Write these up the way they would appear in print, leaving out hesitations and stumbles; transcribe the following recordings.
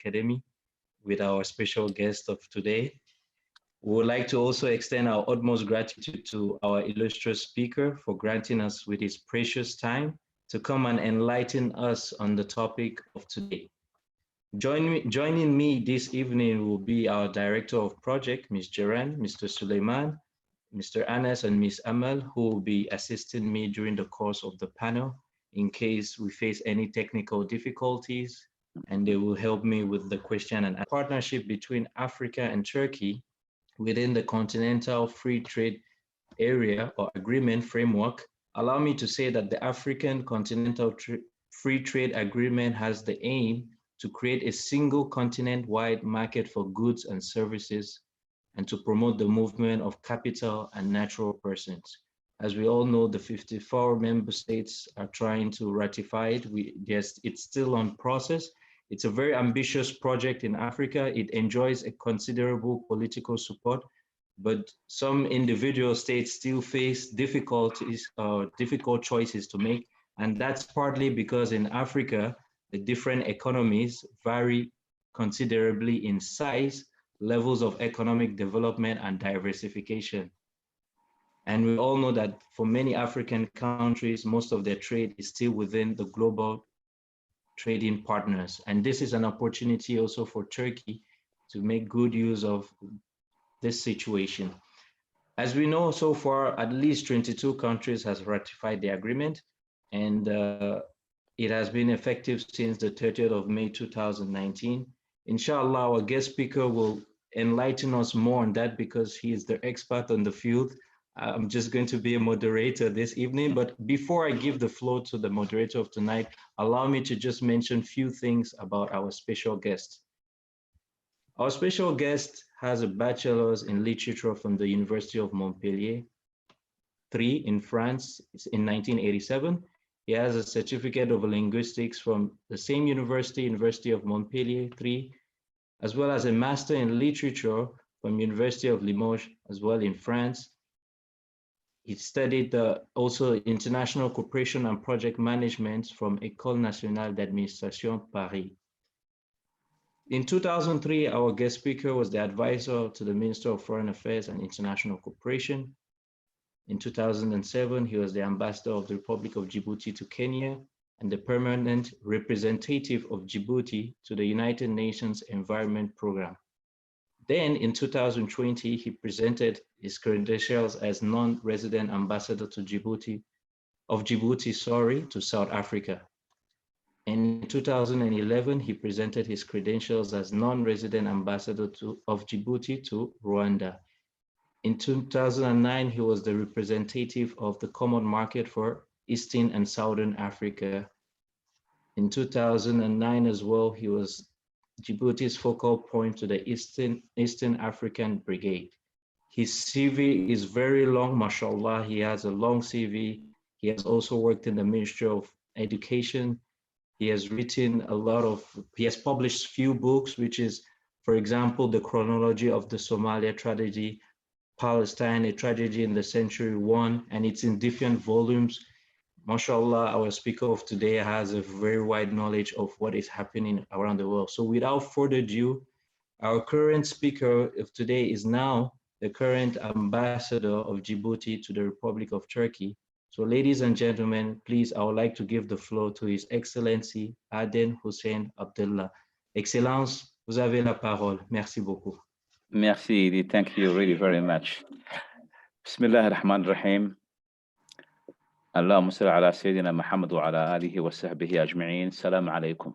Academy with our special guest of today. We would like to also extend our utmost gratitude to our illustrious speaker for granting us with his precious time to come and enlighten us on the topic of today. Joining me this evening will be our Director of Project, Ms. Jaran, Mr. Suleiman, Mr. Anas, and Ms. Amal, who will be assisting me during the course of the panel in case we face any technical difficulties, and they will help me with the question and partnership between Africa and Turkey within the Continental Free Trade Area or Agreement framework. Allow me to say that the African Continental Free Trade Agreement has the aim to create a single continent-wide market for goods and services and to promote the movement of capital and natural persons. As we all know, the 54 member states are trying to ratify it. It's still on process. It's a very ambitious project in Africa. It enjoys a considerable political support, but some individual states still face difficult choices to make. And that's partly because in Africa, the different economies vary considerably in size, levels of economic development, and diversification. And we all know that for many African countries, most of their trade is still within the global trading partners. And this is an opportunity also for Turkey to make good use of this situation. As we know, so far, at least 22 countries has ratified the agreement, and it has been effective since the 30th of May 2019. Inshallah, our guest speaker will enlighten us more on that because he is the expert on the field. I'm just going to be a moderator this evening, but before I give the floor to the moderator of tonight, allow me to just mention a few things about our special guest. Our special guest has a bachelor's in literature from the University of Montpellier, 3 in France in 1987. He has a certificate of linguistics from the same university, University of Montpellier, 3, as well as a master in literature from University of Limoges, as well in France. He studied also international cooperation and project management from École Nationale d'Administration, Paris. In 2003, our guest speaker was the advisor to the Minister of Foreign Affairs and International Cooperation. In 2007, he was the ambassador of the Republic of Djibouti to Kenya and the permanent representative of Djibouti to the United Nations Environment Programme. Then in 2020, he presented his credentials as non-resident ambassador to Djibouti, to South Africa. In 2011, he presented his credentials as non-resident ambassador of Djibouti to Rwanda. In 2009, he was the representative of the Common Market for Eastern and Southern Africa. In 2009 as well, he was Djibouti's focal point to the Eastern African Brigade. His CV is very long, mashallah. He has a long CV. He has also worked in the Ministry of Education. He has published few books, which is, for example, The Chronology of the Somalia Tragedy, Palestine, a Tragedy in the Century I, and it's in different volumes. MashaAllah, our speaker of today has a very wide knowledge of what is happening around the world. So without further ado, our current speaker of today is now the current ambassador of Djibouti to the Republic of Turkey. So ladies and gentlemen, please, I would like to give the floor to His Excellency Aden Houssein Abdillahi. Excellence, vous avez la parole. Merci beaucoup. Merci, thank you really very much. Bismillah ar-Rahman ar-Rahim. Allahumma salli ala Sayyidina Muhammad wa ala alihi wa sahbihi ajma'in. Salam alaikum.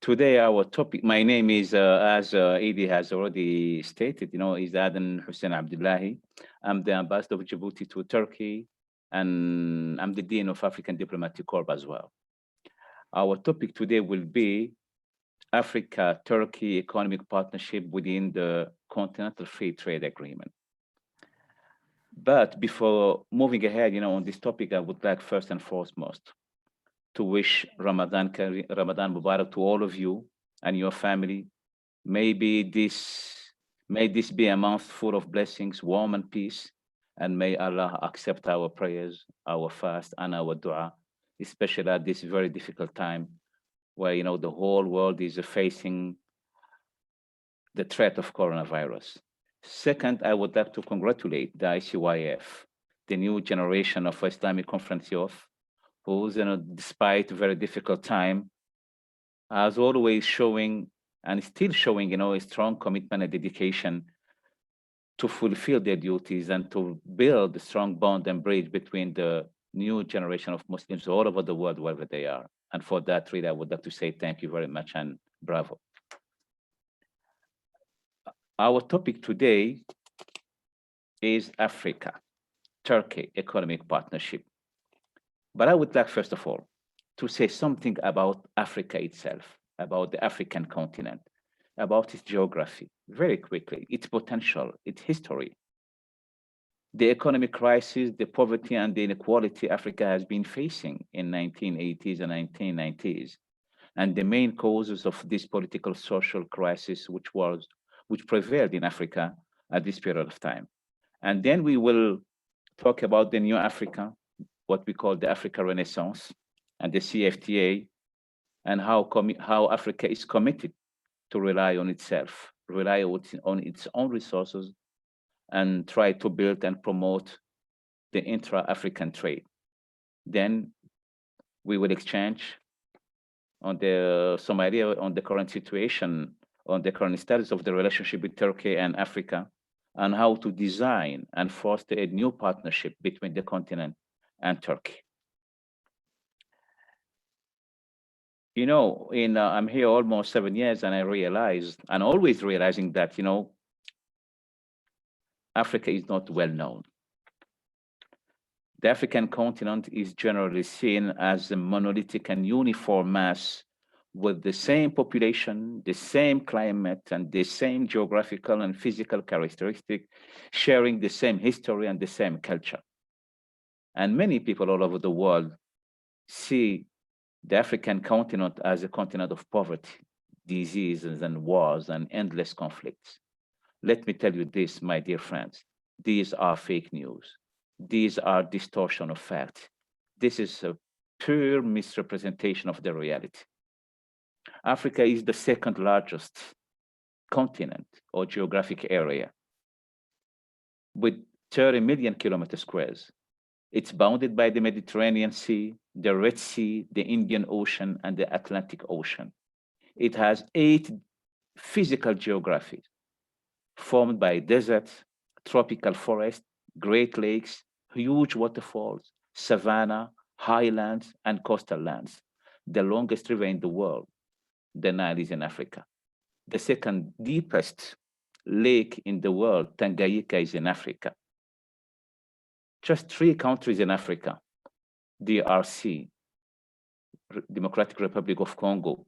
Today our topic, my name is, as Edie has already stated, is Aden Houssein Abdillahi. I'm the ambassador of Djibouti to Turkey, and I'm the Dean of African Diplomatic Corps as well. Our topic today will be Africa-Turkey economic partnership within the Continental Free Trade Agreement. But before moving ahead, on this topic, I would like first and foremost to wish Ramadan Mubarak to all of you and your family. May this be a month full of blessings, warm and peace, and may Allah accept our prayers, our fast, and our dua, especially at this very difficult time where, you know, the whole world is facing the threat of coronavirus. Second, I would like to congratulate the ICYF, the new generation of Islamic Conference youth, who's, you know, despite a very difficult time, as always showing and still showing, you know, a strong commitment and dedication to fulfill their duties and to build a strong bond and bridge between the new generation of Muslims all over the world, wherever they are. And for that, really, I would like to say thank you very much and bravo. Our topic today is Africa, Turkey economic partnership. But I would like, first of all, to say something about Africa itself, about the African continent, about its geography, very quickly, its potential, its history, the economic crisis, the poverty and the inequality Africa has been facing in 1980s and 1990s, and the main causes of this political social crisis which prevailed in Africa at this period of time. And then we will talk about the new Africa, what we call the Africa Renaissance, and the CFTA, and how Africa is committed to rely on itself, rely on its own resources, and try to build and promote the intra-African trade. Then we will exchange on some idea on the current situation, on the current status of the relationship with Turkey and Africa, and how to design and foster a new partnership between the continent and Turkey. You know, I'm here almost 7 years, and I realized, and always realizing that, you know, Africa is not well known. The African continent is generally seen as a monolithic and uniform mass with the same population, the same climate, and the same geographical and physical characteristics, sharing the same history and the same culture. And many people all over the world see the African continent as a continent of poverty, diseases, and wars, and endless conflicts. Let me tell you this, my dear friends, these are fake news. These are distortion of fact. This is a pure misrepresentation of the reality. Africa is the second largest continent or geographic area with 30 million kilometer squares. It's bounded by the Mediterranean Sea, the Red Sea, the Indian Ocean, and the Atlantic Ocean. It has 8 physical geographies formed by deserts, tropical forests, Great Lakes, huge waterfalls, savanna, highlands, and coastal lands. The longest river in the world, the Nile, is in Africa. The second deepest lake in the world, Tanganyika, is in Africa. Just 3 countries in Africa, DRC, Democratic Republic of Congo,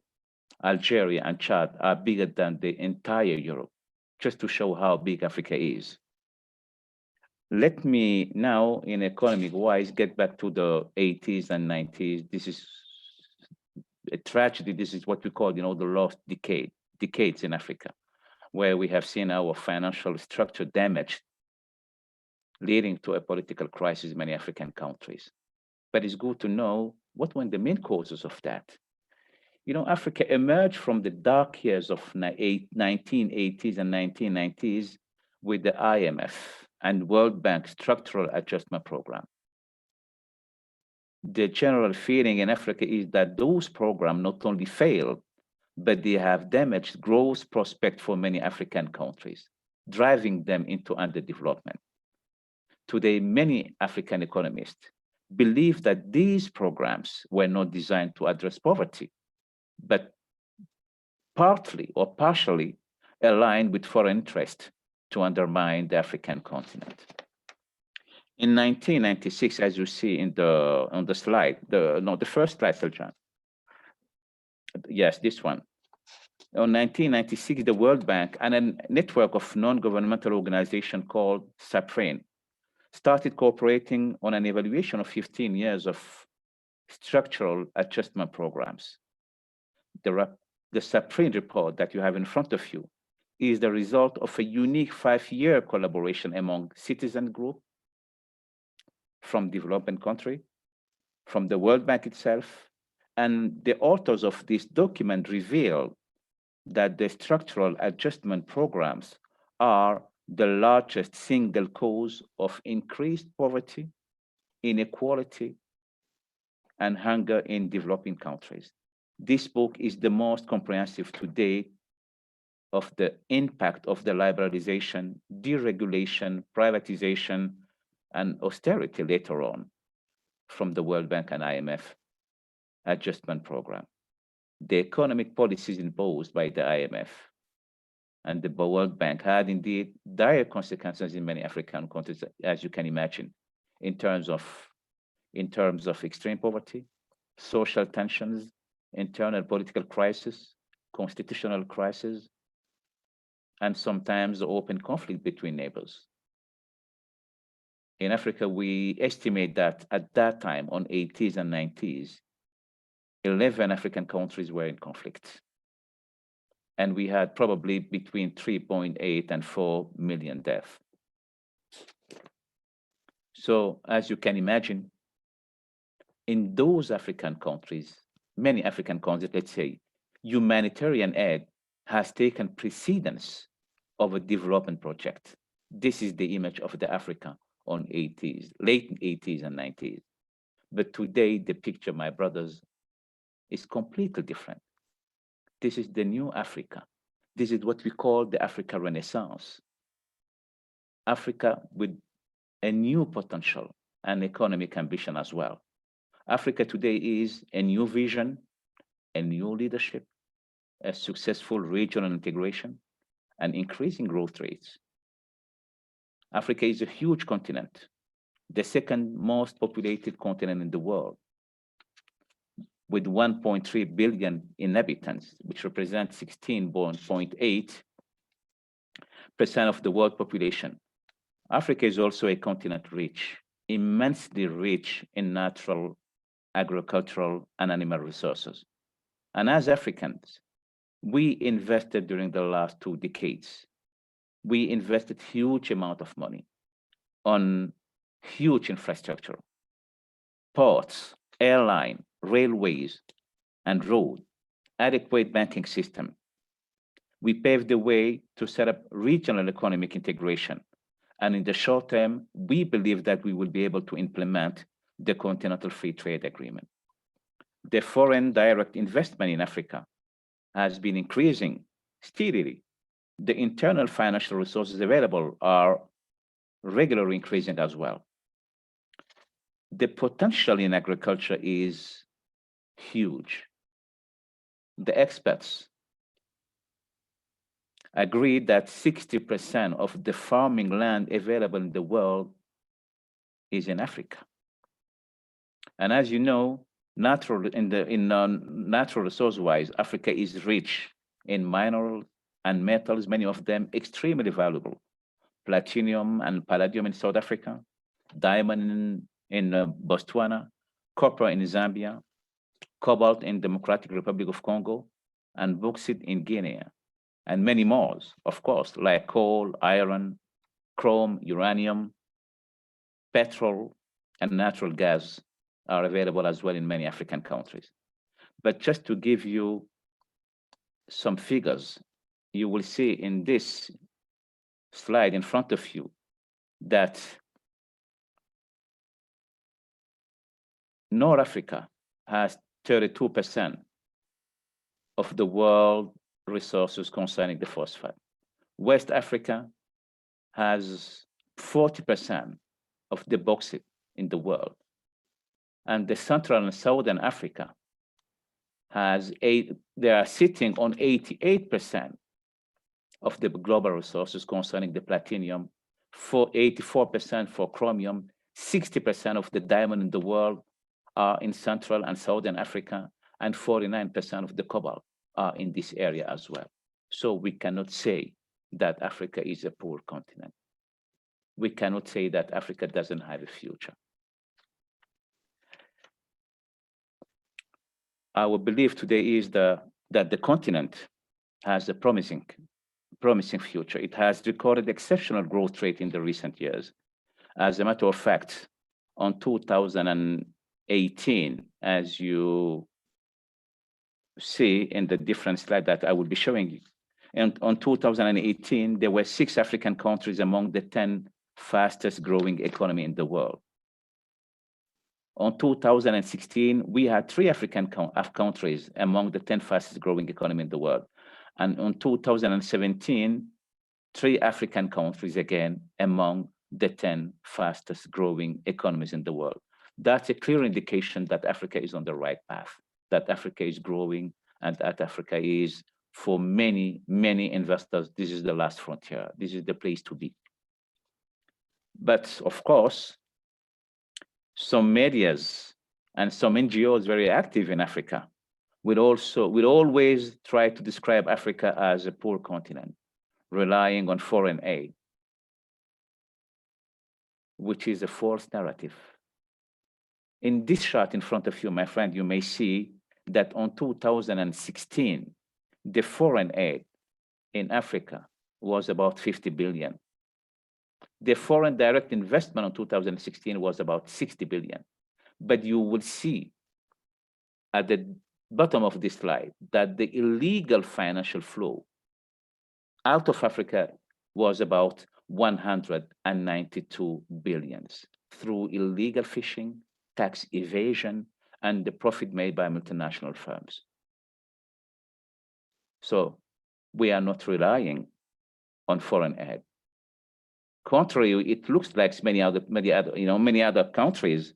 Algeria, and Chad, are bigger than the entire Europe, just to show how big Africa is. Let me now, in economic-wise, get back to the 80s and 90s. This is a tragedy. This is what we call, you know, the lost decades in Africa, where we have seen our financial structure damaged, leading to a political crisis in many African countries. But it's good to know what were the main causes of that. You know, Africa emerged from the dark years of 1980s and 1990s with the IMF and World Bank structural adjustment program. The general feeling in Africa is that those programs not only failed, but they have damaged growth prospects for many African countries, driving them into underdevelopment. Today, many African economists believe that these programs were not designed to address poverty, but partly or partially aligned with foreign interest to undermine the African continent. In 1996, as you see on the slide, the first slide, Seljan. Yes, this one. In 1996, the World Bank and a network of non-governmental organizations called Saprin started cooperating on an evaluation of 15 years of structural adjustment programs. The Saprin report that you have in front of you is the result of a unique 5-year collaboration among citizen groups from developing country, from the World Bank itself, And the authors of this document reveal that the structural adjustment programs are the largest single cause of increased poverty, inequality, and hunger in developing countries. This book is the most comprehensive to date of the impact of the liberalization, deregulation, privatization, and austerity later on from the World Bank and IMF adjustment program. The economic policies imposed by the IMF and the World Bank had indeed dire consequences in many African countries, as you can imagine, in terms of extreme poverty, social tensions, internal political crisis, constitutional crisis, and sometimes open conflict between neighbors. In Africa, we estimate that at that time, on 80s and 90s, 11 African countries were in conflict. And we had probably between 3.8 and 4 million deaths. So as you can imagine, in those African countries, many African countries, let's say, humanitarian aid has taken precedence of a development project. This is the image of the Africa on late 80s and 90s. But today, the picture, my brothers, is completely different. This is the new Africa. This is what we call the Africa Renaissance. Africa with a new potential and economic ambition as well. Africa today is a new vision, a new leadership, a successful regional integration, and increasing growth rates. Africa is a huge continent, the second most populated continent in the world, with 1.3 billion inhabitants, which represents 16.8% of the world population. Africa is also a continent rich, immensely rich in natural, agricultural, and animal resources. And as Africans, we invested during the last 2 decades. We invested huge amount of money on huge infrastructure, ports, airline, railways, and road, adequate banking system. We paved the way to set up regional economic integration. And in the short term, we believe that we will be able to implement the Continental Free Trade Agreement. The foreign direct investment in Africa has been increasing steadily. The internal financial resources available are regularly increasing as well. The potential in agriculture is huge. The experts agree that 60% of the farming land available in the world is in Africa. And as you know, natural resource-wise, Africa is rich in minerals and metals, many of them extremely valuable. Platinum and palladium in South Africa, diamond in Botswana, copper in Zambia, cobalt in Democratic Republic of Congo, and bauxite in Guinea, and many more, of course, like coal, iron, chrome, uranium, petrol, and natural gas are available as well in many African countries. But just to give you some figures, you will see in this slide in front of you that North Africa has 32% of the world resources concerning the phosphate. West Africa has 40% of the bauxite in the world. And the Central and Southern Africa they are sitting on 88% of the global resources concerning the platinum, 84% for chromium, 60% of the diamond in the world are in Central and Southern Africa, and 49% of the cobalt are in this area as well. So we cannot say that Africa is a poor continent. We cannot say that Africa doesn't have a future. Our belief today is that the continent has a promising future. It has recorded exceptional growth rate in the recent years. As a matter of fact, on 2018, as you see in the different slide that I will be showing you. And on 2018, there were 6 African countries among the 10 fastest growing economy in the world. On 2016, we had 3 African countries among the 10 fastest growing economy in the world. And on 2017, 3 African countries again among the 10 fastest growing economies in the world. That's a clear indication that Africa is on the right path, that Africa is growing, and that Africa is, for many, many investors, this is the last frontier. This is the place to be. But of course, some medias and some NGOs very active in Africa will always try to describe Africa as a poor continent, relying on foreign aid, which is a false narrative. In this chart in front of you, my friend, you may see that on 2016, the foreign aid in Africa was about 50 billion. The foreign direct investment in 2016 was about 60 billion. But you will see at the bottom of this slide that the illegal financial flow out of Africa was about 192 billions through illegal fishing, tax evasion, and the profit made by multinational firms. So we are not relying on foreign aid. Contrary, it looks like many other countries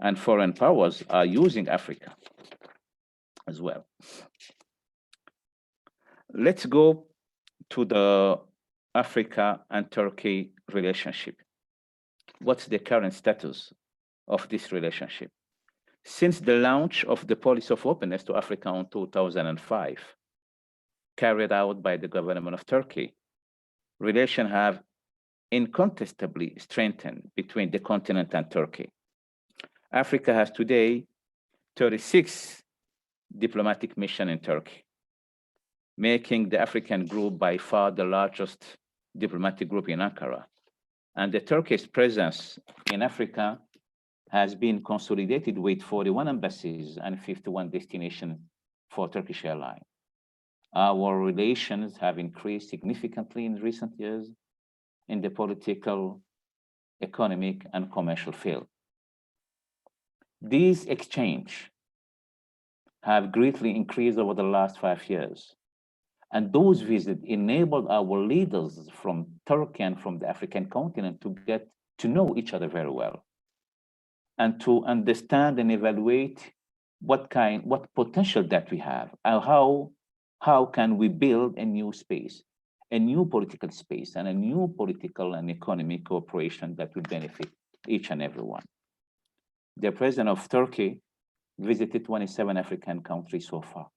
and foreign powers are using Africa as well. Let's go to the Africa and Turkey relationship. What's the current status of this relationship? Since the launch of the policy of openness to Africa in 2005, carried out by the government of Turkey, relations have incontestably strengthened between the continent and Turkey. Africa has today 36 diplomatic missions in Turkey, making the African group by far the largest diplomatic group in Ankara. And the Turkish presence in Africa has been consolidated with 41 embassies and 51 destinations for Turkish Airlines. Our relations have increased significantly in recent years in the political, economic, and commercial field. These exchanges have greatly increased over the last 5 years. And those visits enabled our leaders from Turkey and from the African continent to get to know each other very well and to understand and evaluate what potential that we have, and how can we build a new space, a new political space, and a new political and economic cooperation that will benefit each and every one. The president of Turkey visited 27 African countries so far.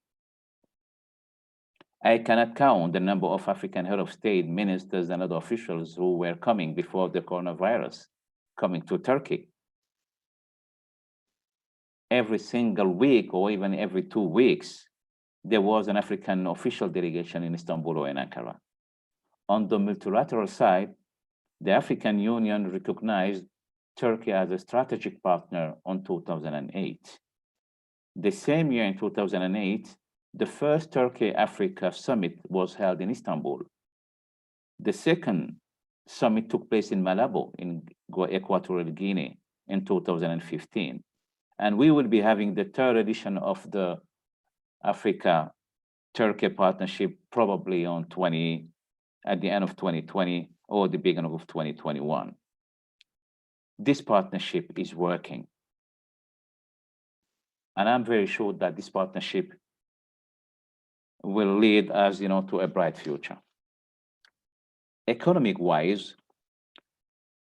I cannot count the number of African head of state, ministers, and other officials who were coming before the coronavirus, coming to Turkey. Every single week or even every 2 weeks, there was an African official delegation in Istanbul or in Ankara. On the multilateral side, the African Union recognized Turkey as a strategic partner in 2008. The same year in 2008, the first Turkey-Africa summit was held in Istanbul. The second summit took place in Malabo in Equatorial Guinea in 2015. And we will be having the 3rd edition of the Africa-Turkey partnership probably at the end of 2020 or the beginning of 2021. This partnership is working. And I'm very sure that this partnership will lead us, to a bright future. Economic-wise,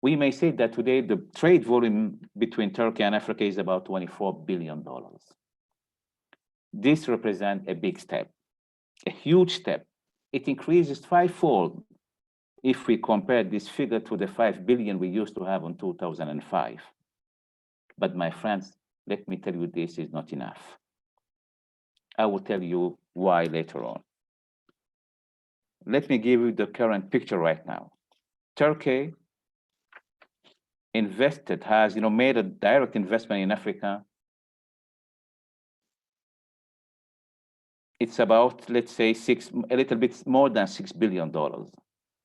we may say that today the trade volume between Turkey and Africa is about $24 billion. This represents a big step, a huge step. It increases 5-fold if we compare this figure to the 5 billion we used to have in 2005. But my friends, let me tell you, this is not enough. I will tell you why later on. Let me give you the current picture right now. Turkey has made a direct investment in Africa it's about, let's say, a little bit more than $6 billion.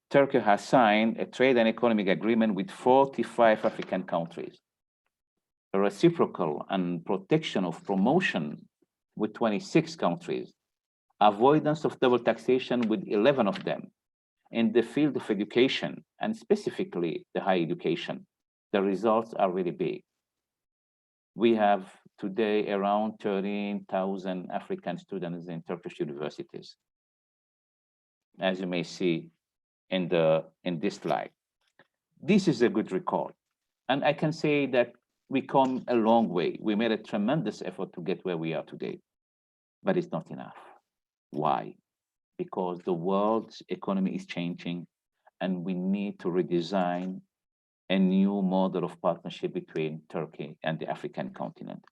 Turkey has signed a trade and economic agreement with 45 African countries, a reciprocal and protection of promotion with 26 countries, avoidance of double taxation with 11 of them. In the field of education, and specifically the higher education, the results are really big. We have today around 13,000 African students in Turkish universities, as you may see in this slide. This is a good record. And I can say that we come a long way. We made a tremendous effort to get where we are today, but it's not enough. Why? Because the world's economy is changing and we need to redesign a new model of partnership between Turkey and the African continent.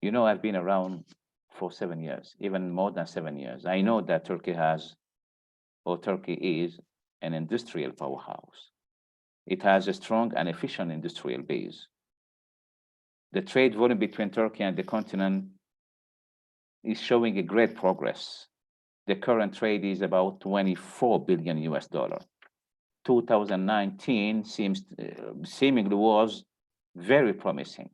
You know, I've been around for 7 years, even more than 7 years. I know that Turkey is an industrial powerhouse. It has a strong and efficient industrial base. The trade volume between Turkey and the continent is showing a great progress. The current trade is about 24 billion US dollar. 2019 seemingly was very promising.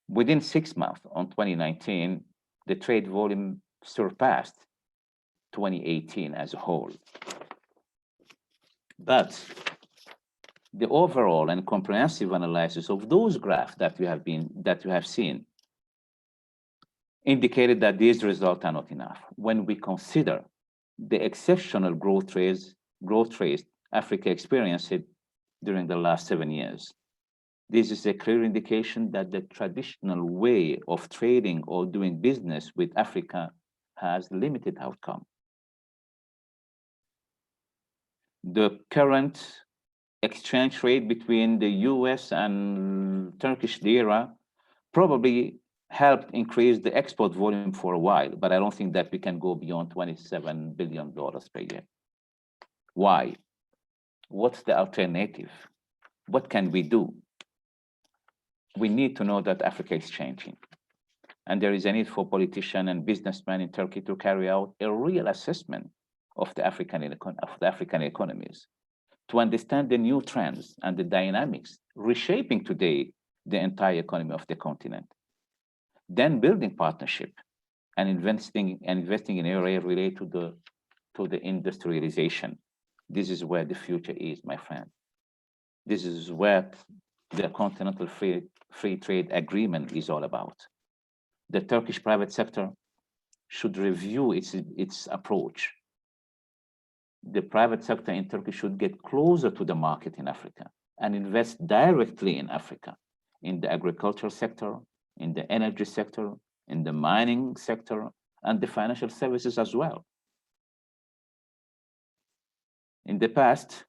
Within 6 months on 2019, the trade volume surpassed 2018 as a whole. But the overall and comprehensive analysis of those graphs that you have seen indicated that these results are not enough. When we consider the exceptional growth rates Africa experienced during the last 7 years, this is a clear indication that the traditional way of trading or doing business with Africa has limited outcome. The current exchange rate between the US and Turkish lira probably helped increase the export volume for a while, but I don't think that we can go beyond $27 billion per year. Why? What's the alternative? What can we do? We need to know that Africa is changing. And there is a need for politicians and businessmen in Turkey to carry out a real assessment of the African economies, to understand the new trends and the dynamics reshaping today the entire economy of the continent. Then building partnership and investing in areas related to the industrialization. This is where the future is, my friend. This is where the Continental Free Trade Agreement is all about. The Turkish private sector should review its approach. The private sector in Turkey should get closer to the market in Africa and invest directly in Africa, in the agricultural sector, in the energy sector, in the mining sector, and the financial services as well. In the past,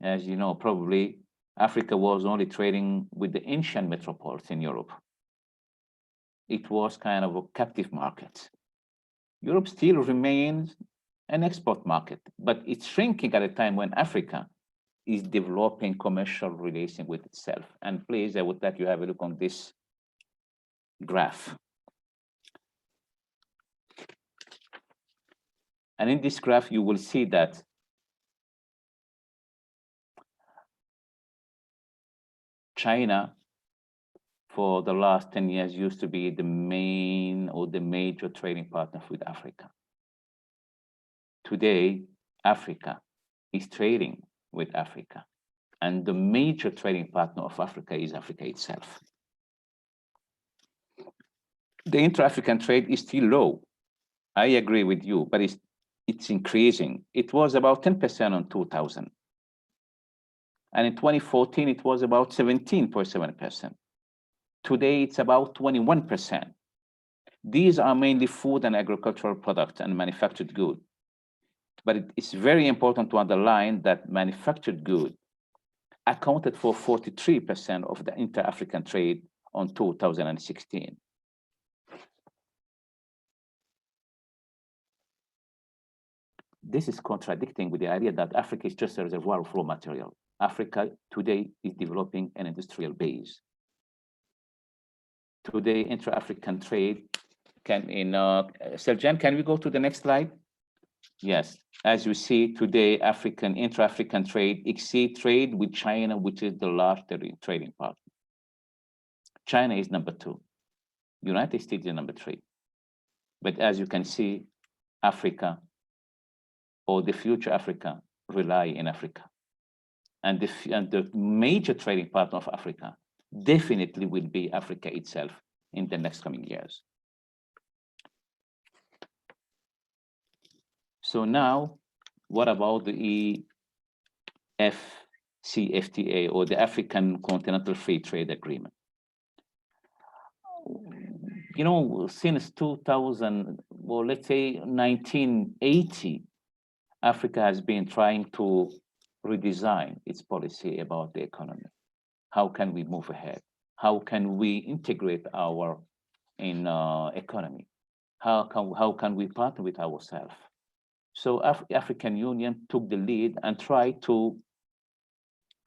as you know, probably Africa was only trading with the ancient metropoles in Europe. It was kind of a captive market. Europe still remains an export market, but it's shrinking at a time when Africa is developing commercial relations with itself. And please, I would like you to have a look on this graph. And in this graph, you will see that China, for the last 10 years, used to be the main or the major trading partner with Africa. Today, Africa is trading with Africa, and the major trading partner of Africa is Africa itself. The intra-African trade is still low. I agree with you, but it's increasing. It was about 10% in 2000. And in 2014, it was about 17.7%. Today, it's about 21%. These are mainly food and agricultural products and manufactured goods. But it's very important to underline that manufactured goods accounted for 43% of the inter-African trade on 2016. This is contradicting with the idea that Africa is just a reservoir of raw material. Africa today is developing an industrial base. today intra-African trade Seljan, can we go to the next slide? Yes, as you see today, intra-African trade exceed trade with China, which is the large trading partner. China is number 2. United States is number 3. But as you can see, Africa or the future Africa rely in Africa. And the major trading partner of Africa definitely will be Africa itself in the next coming years. So now, what about the CFTA or the African Continental Free Trade Agreement? You know, since 2000, well, let's say 1980, Africa has been trying to redesign its policy about the economy. How can we move ahead? How can we integrate our economy? How can we partner with ourselves? So African Union took the lead and tried to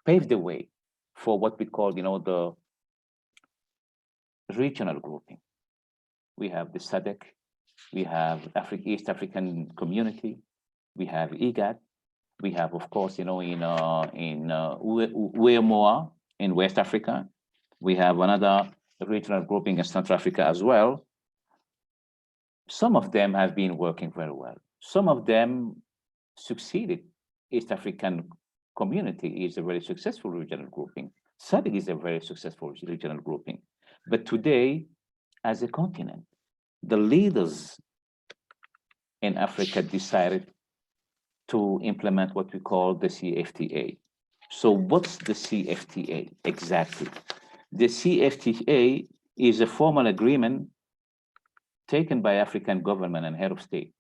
pave the way for what we call, the regional grouping. We have the SADC, we have East African Community, we have IGAD, we have, of course, in UEMOA in West Africa, we have another regional grouping in Central Africa as well. Some of them have been working very well. Some of them succeeded. East African Community is a very successful regional grouping. SADC is a very successful regional grouping. But today, as a continent, the leaders in Africa decided to implement what we call the CFTA. So what's the CFTA exactly? The CFTA is a formal agreement taken by African government and head of state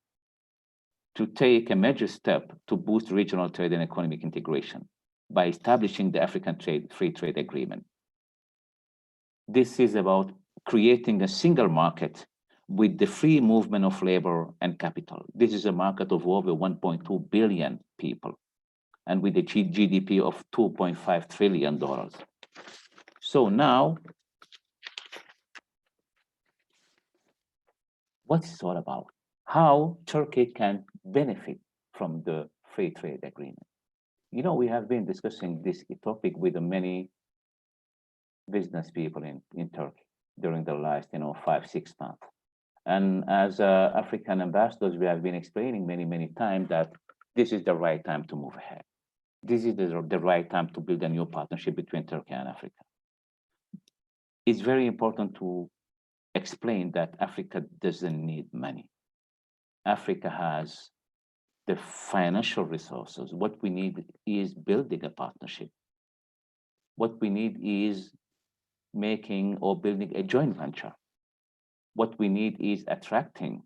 to take a major step to boost regional trade and economic integration by establishing the African Free Trade Agreement. This is about creating a single market with the free movement of labor and capital. This is a market of over 1.2 billion people and with a GDP of $2.5 trillion. So now, what's it all about? How Turkey can benefit from the free trade agreement? You know, we have been discussing this topic with many business people in Turkey during the last, 5-6 months. And as African ambassadors, we have been explaining many times that this is the right time to move ahead. This is the right time to build a new partnership between Turkey and Africa. It's very important to explain that Africa doesn't need money. Africa has the financial resources. What we need is building a partnership. What we need is making or building a joint venture. What we need is attracting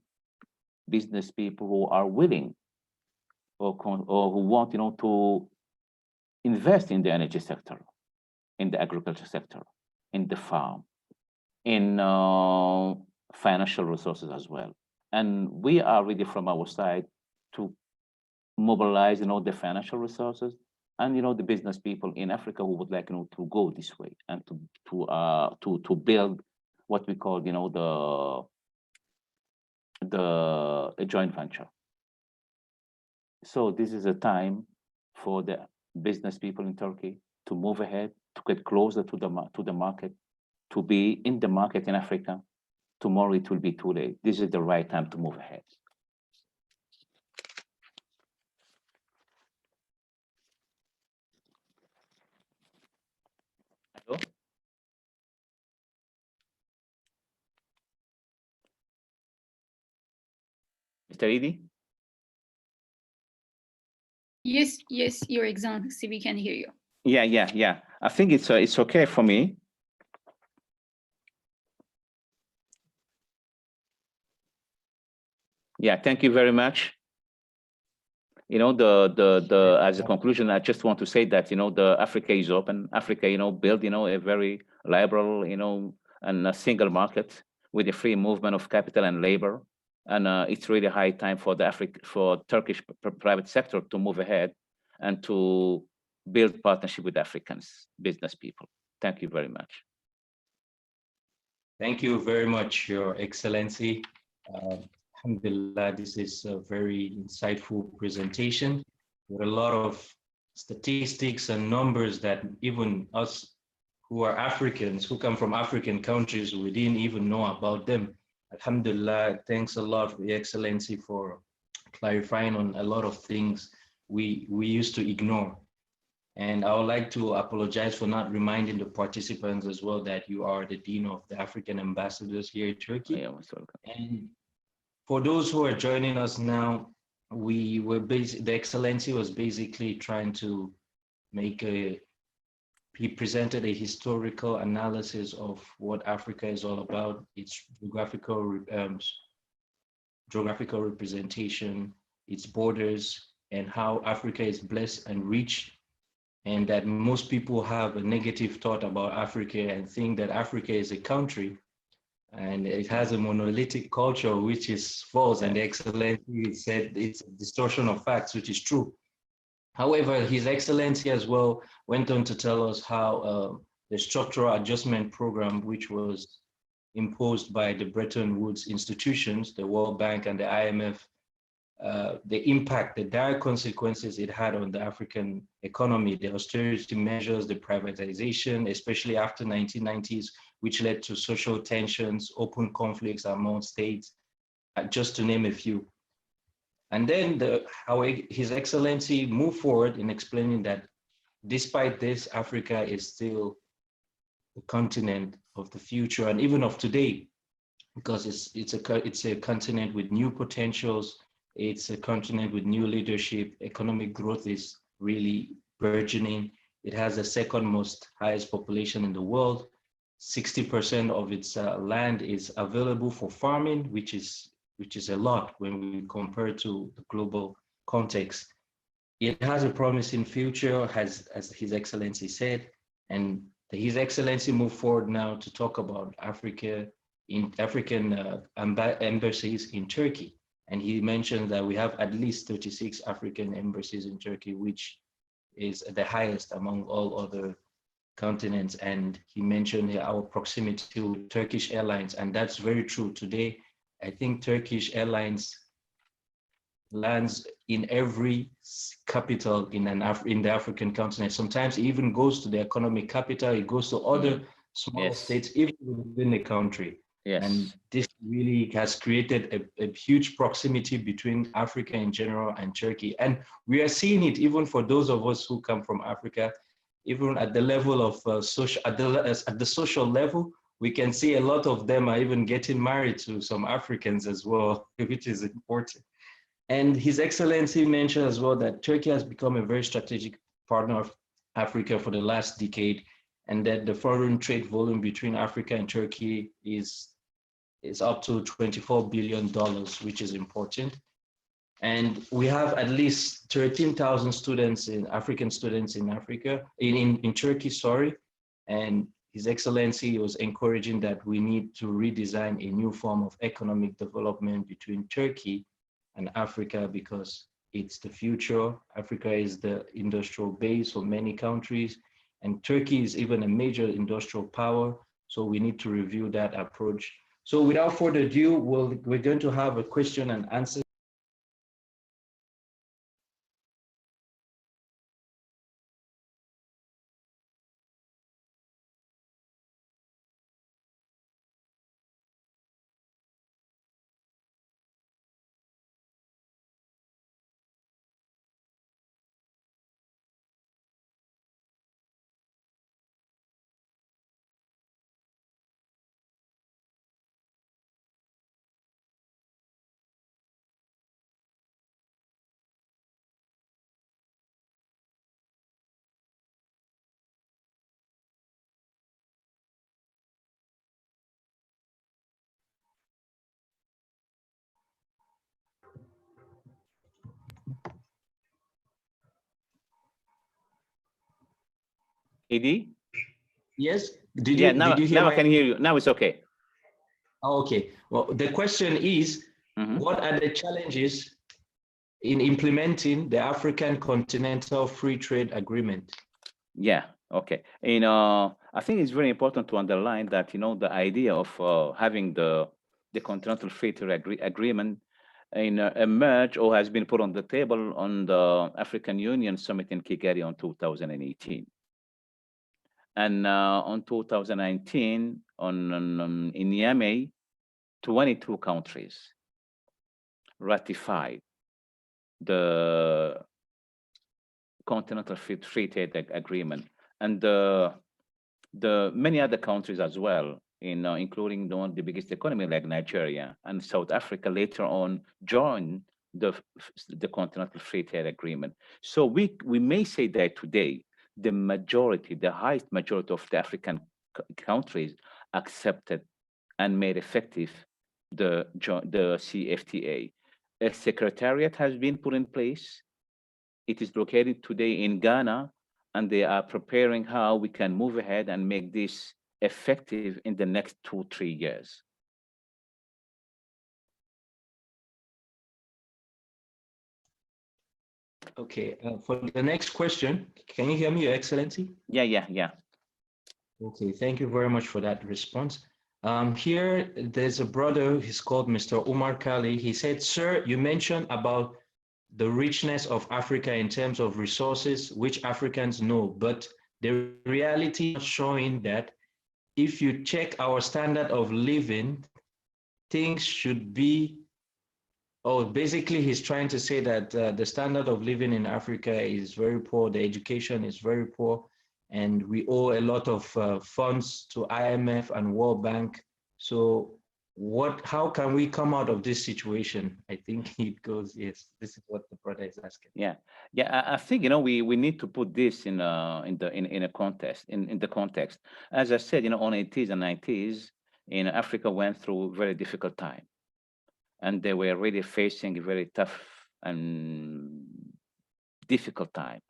business people who are willing or who want, to invest in the energy sector, in the agriculture sector, in the farm, in financial resources as well. And we are ready from our side to mobilize, the financial resources and, the business people in Africa who would like, to go this way and to build what we call, a joint venture. So this is a time for the business people in Turkey to move ahead, to get closer to the market, to be in the market in Africa. Tomorrow it will be too late. This is the right time to move ahead. Hello? Mr. Edie? Yes, Your Excellency, we can hear you. Yeah. I think it's okay for me. Yeah, thank you very much. As a conclusion, I just want to say that, the Africa is open. Africa, build, a very liberal, and a single market with a free movement of capital and labor. And it's really high time for Turkish private sector to move ahead and to build partnership with Africans, business people. Thank you very much. Thank you very much, Your Excellency. Alhamdulillah, this is a very insightful presentation with a lot of statistics and numbers that even us who are Africans, who come from African countries, we didn't even know about them. Alhamdulillah, thanks a lot, Your Excellency, for clarifying on a lot of things we used to ignore. And I would like to apologize for not reminding the participants as well that you are the Dean of the African Ambassadors here in Turkey. Yeah, most welcome. And for those who are joining us now, the Excellency was basically trying to he presented a historical analysis of what Africa is all about, its geographical representation, its borders, and how Africa is blessed and rich, and that most people have a negative thought about Africa and think that Africa is a country and it has a monolithic culture, which is false. And the Excellency said it's a distortion of facts, which is true. However, His Excellency as well went on to tell us how the structural adjustment program, which was imposed by the Bretton Woods institutions, the World Bank and the IMF, the impact, the dire consequences it had on the African economy, the austerity measures, the privatization, especially after 1990s, which led to social tensions, open conflicts among states, just to name a few. And then how His Excellency moved forward in explaining that despite this, Africa is still the continent of the future and even of today, because it's a continent with new potentials. It's a continent with new leadership. Economic growth is really burgeoning. It has the second most highest population in the world. 60% of its land is available for farming, which is a lot when we compare to the global context. It has a promising future, as His Excellency said, and His Excellency moved forward now to talk about African embassies in Turkey. And he mentioned that we have at least 36 African embassies in Turkey, which is the highest among all other continents. And he mentioned our proximity to Turkish Airlines, and that's very true. Today, I think Turkish Airlines lands in every capital in the African continent. Sometimes it even goes to the economic capital. It goes to other small states, even within the country. Yes. And this really has created a huge proximity between Africa in general and Turkey. And we are seeing it even for those of us who come from Africa, even at the level of at the social level, we can see a lot of them are even getting married to some Africans as well, which is important. And His Excellency mentioned as well that Turkey has become a very strategic partner of Africa for the last decade, and that the foreign trade volume between Africa and Turkey is up to $24 billion, which is important. And we have at least 13,000 African students in Africa, in Turkey, sorry. And His Excellency was encouraging that we need to redesign a new form of economic development between Turkey and Africa, because it's the future. Africa is the industrial base for many countries, and Turkey is even a major industrial power. So we need to review that approach. So without further ado, we're going to have a question and answer. AD? Yes. Did you hear now I can hear you. Now it's okay. Okay. Well, the question is, what are the challenges in implementing the African Continental Free Trade Agreement? Yeah. Okay. I think it's very important to underline that, the idea of having the Continental Free Trade Agreement emerged or has been put on the table on the African Union Summit in Kigali on 2018. And on 2019, in Niamey, 22 countries ratified the Continental Free Trade Agreement, and the many other countries as well, including the biggest economy like Nigeria and South Africa later on joined the Continental Free Trade Agreement. So we may say that today the highest majority of the African countries accepted and made effective the CFTA. A secretariat has been put in place. It is located today in Ghana, and they are preparing how we can move ahead and make this effective in the next 2-3 years. Okay, for the next question, can you hear me, Your Excellency? Yeah. Okay, thank you very much for that response. Here, there's a brother, he's called Mr. Umar Kali. He said, sir, you mentioned about the richness of Africa in terms of resources, which Africans know, but the reality is showing that if you check our standard of living, things should be, basically he's trying to say that the standard of living in Africa is very poor, the education is very poor, and we owe a lot of funds to IMF and World Bank. So how can we come out of this situation? I think it goes, yes, this is what the brother is asking. Yeah. I think we need to put this in the context. As I said, on 80s and 90s, Africa went through a very difficult time, and they were really facing a very tough and difficult time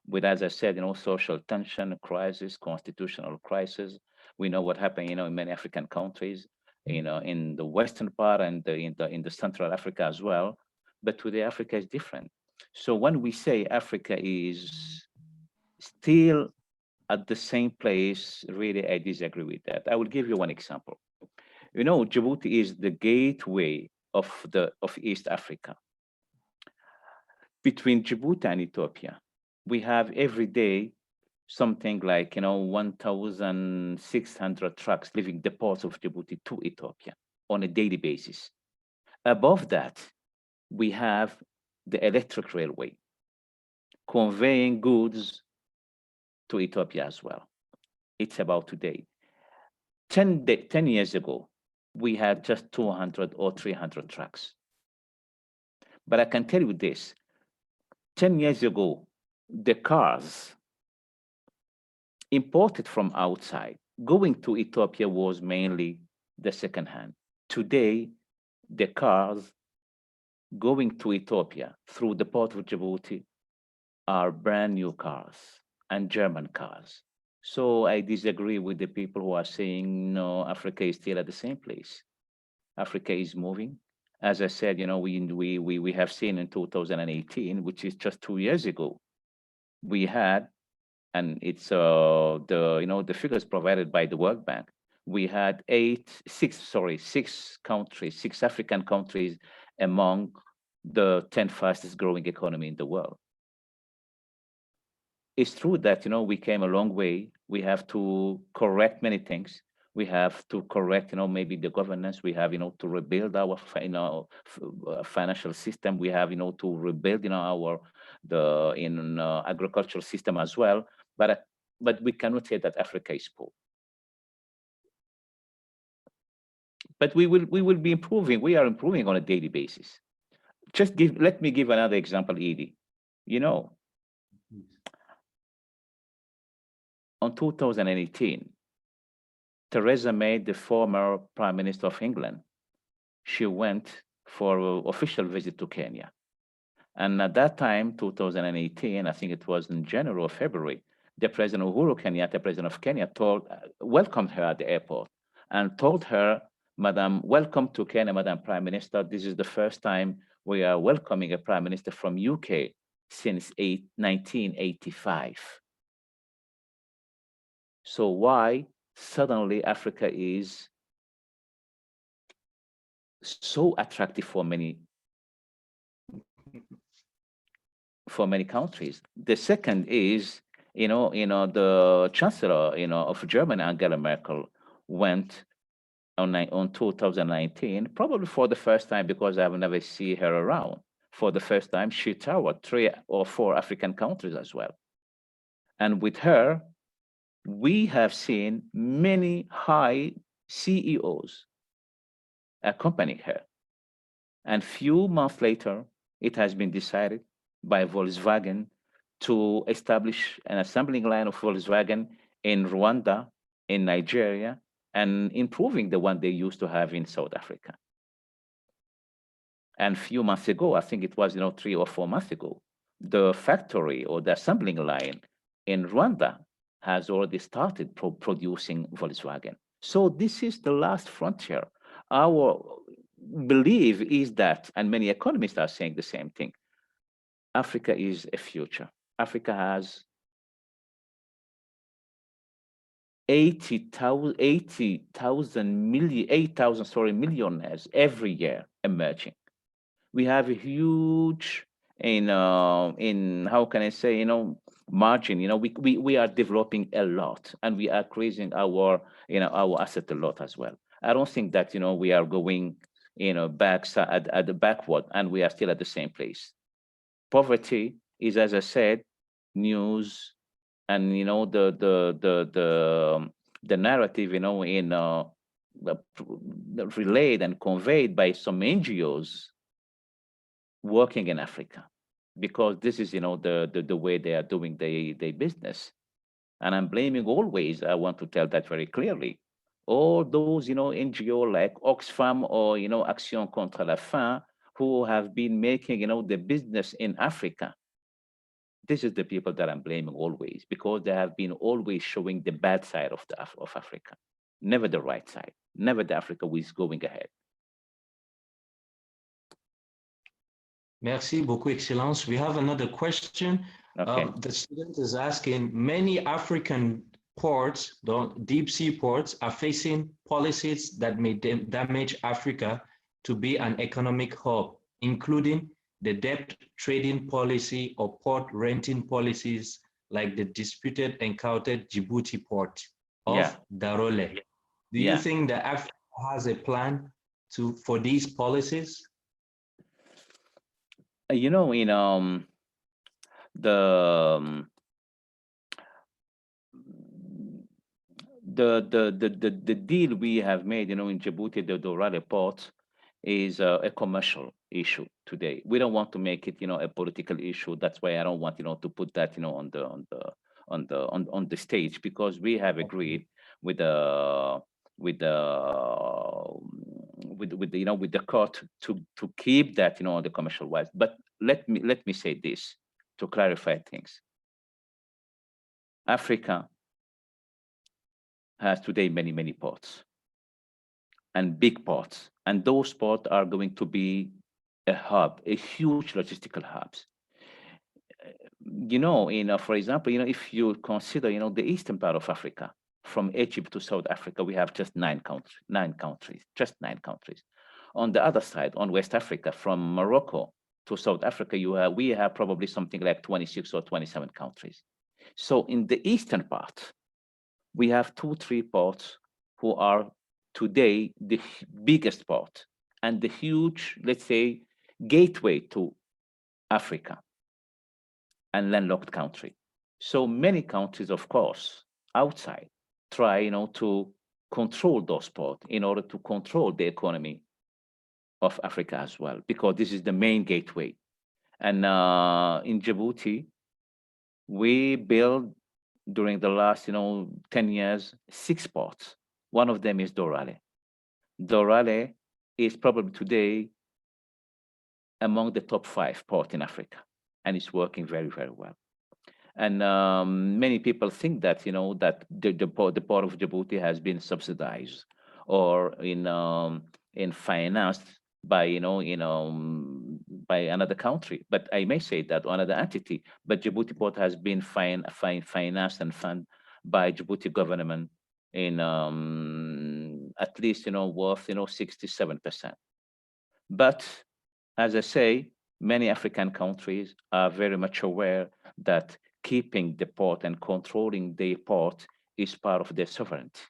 with, as I said, social tension, crisis, constitutional crisis. We know what happened, in many African countries, in the western part and in the Central Africa as well. But today Africa is different. So when we say Africa is still at the same place, really, I disagree with that. I will give you one example. Djibouti is the gateway of East Africa. Between Djibouti and Ethiopia, we have every day something like 1,600 trucks leaving the ports of Djibouti to Ethiopia on a daily basis. Above that, we have the electric railway conveying goods to Ethiopia as well. It's about today. 10 years ago, we had just 200 or 300 trucks. But I can tell you this, 10 years ago, the cars imported from outside going to Ethiopia was mainly the second hand. Today, the cars going to Ethiopia through the port of Djibouti are brand new cars and German cars. So I disagree with the people who are saying, no, Africa is still at the same place. Africa is moving. As I said, we have seen in 2018, which is just 2 years ago, we had, and it's the figures provided by the World Bank, we had six African countries among the 10 fastest growing economy in the world. It's true that we came a long way. We have to correct many things. We have to correct maybe the governance. We have to rebuild our financial system. We have to rebuild our agricultural system as well. But we cannot say that Africa is poor. But we will be improving. We are improving on a daily basis. Let me give another example, Edie. On 2018, Theresa May, the former Prime Minister of England, she went for an official visit to Kenya. And at that time, 2018, I think it was in January or February, the President Uhuru Kenyatta, President of Kenya, welcomed her at the airport and told her, Madam, welcome to Kenya, Madam Prime Minister. This is the first time we are welcoming a Prime Minister from UK since 1985. So why suddenly Africa is so attractive for many countries? The second is, the Chancellor, of Germany, Angela Merkel, went on 2019, probably for the first time, because I've never seen her around. For the first time, she toured 3 or 4 African countries as well. And with her, we have seen many high CEOs accompanying her. And few months later, it has been decided by Volkswagen to establish an assembling line of Volkswagen in Rwanda, in Nigeria, and improving the one they used to have in South Africa. And few months ago, I think it was 3 or 4 months ago, the factory or the assembling line in Rwanda has already started producing Volkswagen. So this is the last frontier. Our belief is that, and many economists are saying the same thing, Africa is a future. Africa has 8,000 millionaires every year emerging. We have a huge in how can I say, margin. We are developing a lot, and we are increasing our our asset a lot as well. I don't think that we are going at the backward, and we are still at the same place. Poverty is, as I said, news, and the narrative relayed and conveyed by some NGOs working in Africa, because this is the way they are doing their business. And I'm blaming always, I want to tell that very clearly, all those NGO like Oxfam or Action contre la faim, who have been making the business in Africa. This is the people that I'm blaming always, because they have been always showing the bad side of Africa, never the right side, never the Africa who is going ahead. Merci beaucoup, Excellence. We have another question. Okay. The student is asking, many African ports, deep sea ports, are facing policies that may damage Africa to be an economic hub, including the debt trading policy or port renting policies, like the disputed encountered Djibouti port of Darole. Do you think that Africa has a plan for these policies? The deal we have made, in Djibouti, the Dorale port, is a commercial issue today. We don't want to make it, a political issue. That's why I don't want, to put that, on the stage, because we have agreed with the court to keep that, on the commercial wise. But let me say this to clarify things. Africa has today many ports and big ports, and those ports are going to be a hub, a huge logistical hubs. For example, if you consider, the eastern part of Africa, from Egypt to South Africa, we have just 9 countries, just 9 countries. On the other side, on West Africa, from Morocco to South Africa, we have probably something like 26 or 27 countries. So in the eastern part, we have 2-3 ports who are today the biggest port and the huge, let's say, gateway to Africa and landlocked country. So many countries, of course, outside try, to control those ports in order to control the economy of Africa as well, because this is the main gateway. And in Djibouti, we built during the last 10 years 6 ports. One of them is Dorale. Dorale is probably today among the top 5 ports in Africa, and it's working very, very well. And many people think that that the port of Djibouti has been subsidized or in financed by by another country, but I may say that, or another entity. But Djibouti port has been financed and funded by Djibouti government in at least worth 67%. But as I say, many African countries are very much aware that keeping the port and controlling the port is part of their sovereignty.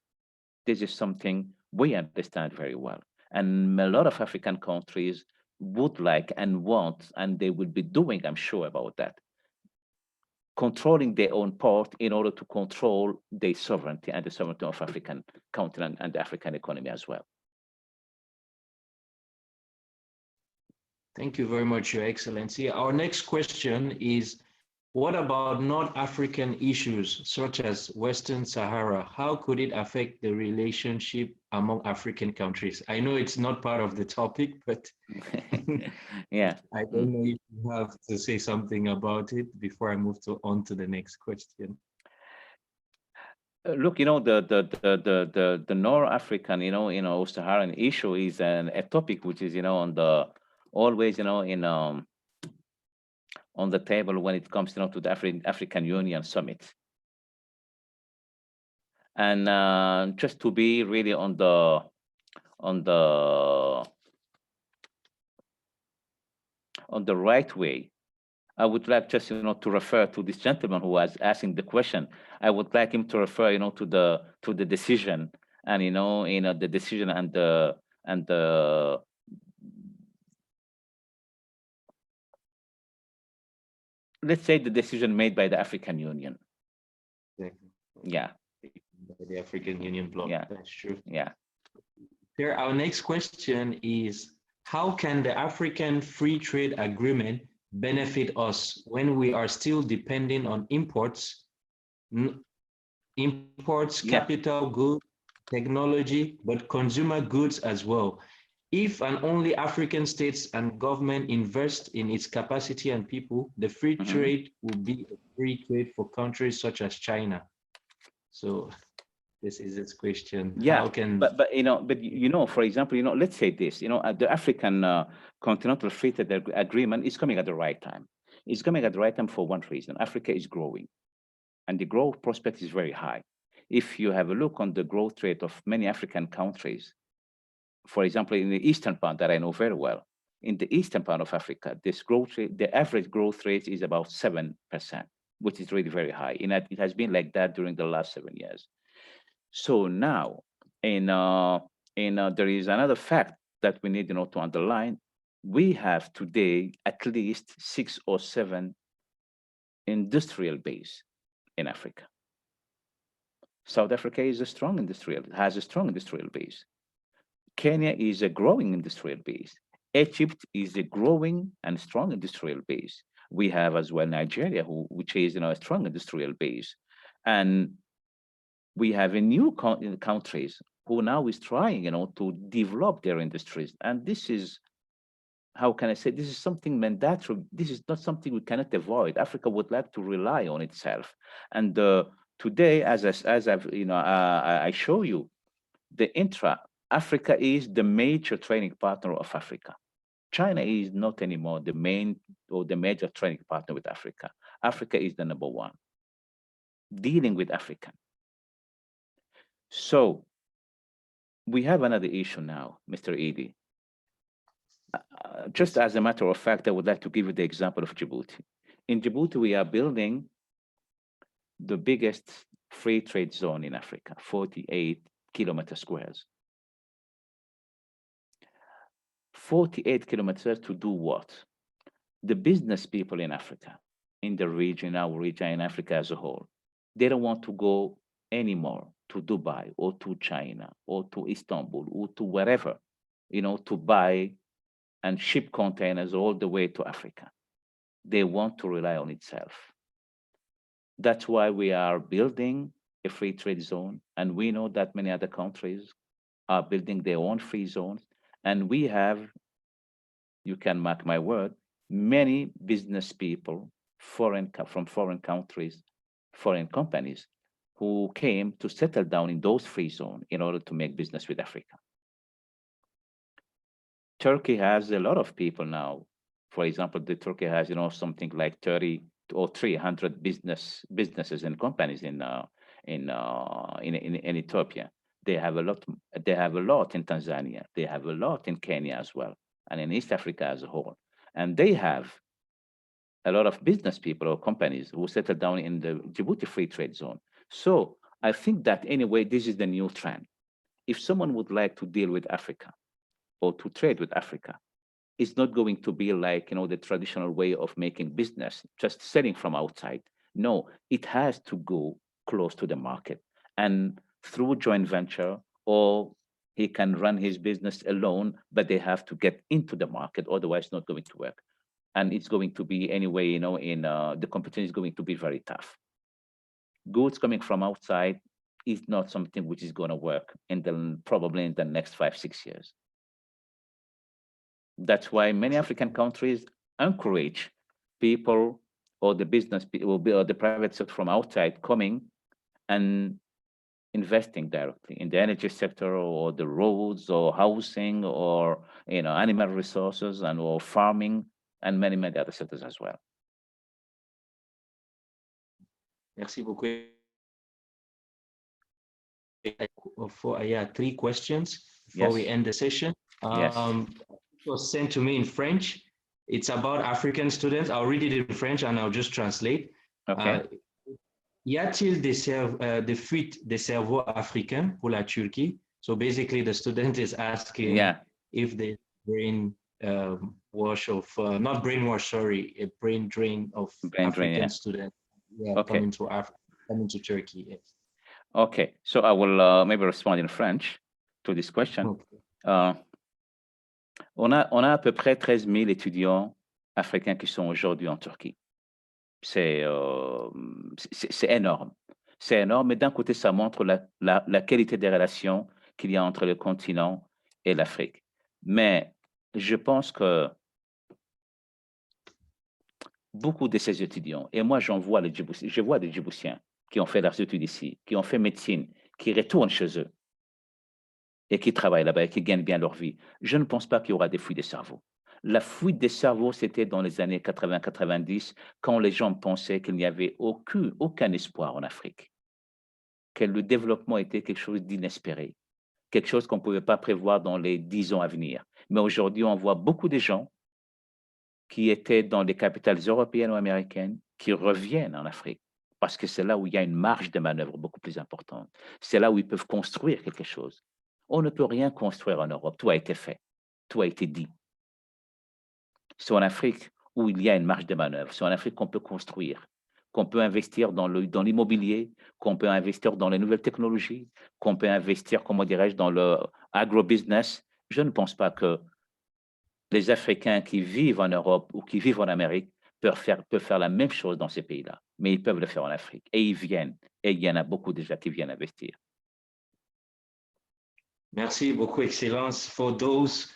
This is something we understand very well. And a lot of African countries would like and want, and they will be doing, I'm sure about that, controlling their own port in order to control their sovereignty and the sovereignty of African continent and the African economy as well. Thank you very much, Your Excellency. Our next question is, what about North African issues such as Western Sahara? How could it affect the relationship among African countries? I know it's not part of the topic, but yeah, I don't know if you have to say something about it before I move on to the next question. Look, the North African, Saharan issue is a topic which is, always, on the table when it comes, to the African Union Summit. And just to be really on the right way, I would like just, to refer to this gentleman who was asking the question. I would like him to refer, to the decision, and the decision and the let's say the decision made by the African Union. Yeah. The African Union bloc. Yeah. That's true. Yeah. Here, our next question is, how can the African Free Trade Agreement benefit us when we are still depending on imports, capital goods, technology, but consumer goods as well? If and only African states and government invest in its capacity and people, the free trade will be a free trade for countries such as China. So this is its question. Yeah, how can... but for example, let's say this, the African Continental Free Trade Agreement is coming at the right time. It's coming at the right time for one reason. Africa is growing, and the growth prospect is very high. If you have a look on the growth rate of many African countries, for example, in the eastern part that I know very well, in the eastern part of Africa, this growth rate, the average growth rate is about 7%, which is really very high. It has been like that during the last 7 years. So now, there is another fact that we need, to underline. We have today at least 6 or 7 industrial base in Africa. South Africa is has a strong industrial base. Kenya is a growing industrial base. Egypt is a growing and strong industrial base. We have as well Nigeria, which is a strong industrial base, and we have a new countries who now is trying to develop their industries. And this is, how can I say, this is something mandatory. This is not something we cannot avoid. Africa would like to rely on itself. And today, as I've I show you, Africa is the major trading partner of Africa. China is not anymore the main or the major trading partner with Africa. Africa is the number one, dealing with Africa. So we have another issue now, Mr. Edie. Just as a matter of fact, I would like to give you the example of Djibouti. In Djibouti, we are building the biggest free trade zone in Africa, 48 kilometer squares. 48 kilometers to do what? The business people in Africa, in the region, our region, in Africa as a whole, they don't want to go anymore to Dubai or to China or to Istanbul or to wherever, to buy and ship containers all the way to Africa. They want to rely on itself. That's why we are building a free trade zone, and we know that many other countries are building their own free zones, and we have, you can mark my word, many business people from foreign countries, foreign companies, who came to settle down in those free zones in order to make business with Africa. Turkey has a lot of people now. For example, Turkey has, something like 30 or 300 businesses and companies in in Ethiopia. They have a lot. They have a lot in Tanzania. They have a lot in Kenya as well, and in East Africa as a whole. And they have a lot of business people or companies who settle down in the Djibouti free trade zone. So I think that anyway, this is the new trend. If someone would like to deal with Africa or to trade with Africa, it's not going to be like, the traditional way of making business, just selling from outside. No, it has to go close to the market, and through joint venture, or he can run his business alone, but they have to get into the market, otherwise it's not going to work. And it's going to be anyway, the competition is going to be very tough. Goods coming from outside is not something which is going to work probably in the next 5-6 years. That's why many African countries encourage people or the business people or the private sector from outside coming and investing directly in the energy sector or the roads or housing or animal resources or farming and many other sectors as well. Merci beaucoup. Yeah, 3 questions before we end the session. Yes. It was sent to me in French. It's about African students. I'll read it in French and I'll just translate. Okay. Y a-t-il des fuites des cerveaux africains pour la Turquie? So basically, the student is asking if the brain wash of, not brainwash, sorry, a brain drain of African students coming to Africa, coming to Turkey. Yes. Okay, so I will maybe respond in French to this question. Okay. On a à peu près 13 000 étudiants africains qui sont aujourd'hui en Turquie. C'est énorme. C'est énorme, mais d'un côté, ça montre la qualité des relations qu'il y a entre le continent et l'Afrique. Mais je pense que beaucoup de ces étudiants, et moi j'en vois je vois des Djiboutiens qui ont fait leurs études ici, qui ont fait médecine, qui retournent chez eux et qui travaillent là-bas et qui gagnent bien leur vie. Je ne pense pas qu'il y aura des fuites des cerveaux. La fuite des cerveaux, c'était dans les années 80-90, quand les gens pensaient qu'il n'y avait aucun espoir en Afrique, que le développement était quelque chose d'inespéré, quelque chose qu'on ne pouvait pas prévoir dans les 10 ans à venir. Mais aujourd'hui, on voit beaucoup de gens qui étaient dans les capitales européennes ou américaines qui reviennent en Afrique, parce que c'est là où il y a une marge de manœuvre beaucoup plus importante. C'est là où ils peuvent construire quelque chose. On ne peut rien construire en Europe, tout a été fait, tout a été dit. C'est en Afrique où il y a une marge de manœuvre, c'est en Afrique qu'on peut construire, qu'on peut investir dans l'immobilier, qu'on peut investir dans les nouvelles technologies, qu'on peut investir, comment dirais-je, dans le agro-business. Je ne pense pas que les Africains qui vivent en Europe ou qui vivent en Amérique peuvent faire la même chose dans ces pays-là, mais ils peuvent le faire en Afrique. Et ils viennent, et il y en a beaucoup déjà qui viennent investir. Merci beaucoup, Excellence. For those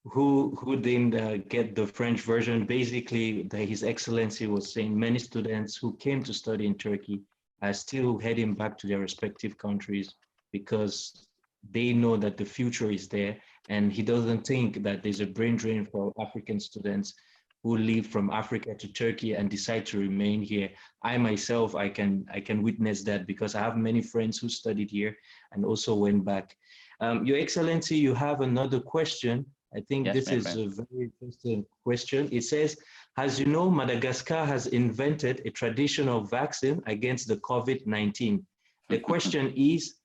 who didn't get the French version, basically, His Excellency was saying many students who came to study in Turkey are still heading back to their respective countries because they know that the future is there, and he doesn't think that there's a brain drain for African students who leave from Africa to Turkey and decide to remain here. I myself, I can witness that because I have many friends who studied here and also went back. Your Excellency, you have another question. I think this is a very interesting question. It says, as you know, Madagascar has invented a traditional vaccine against the COVID-19. The question is,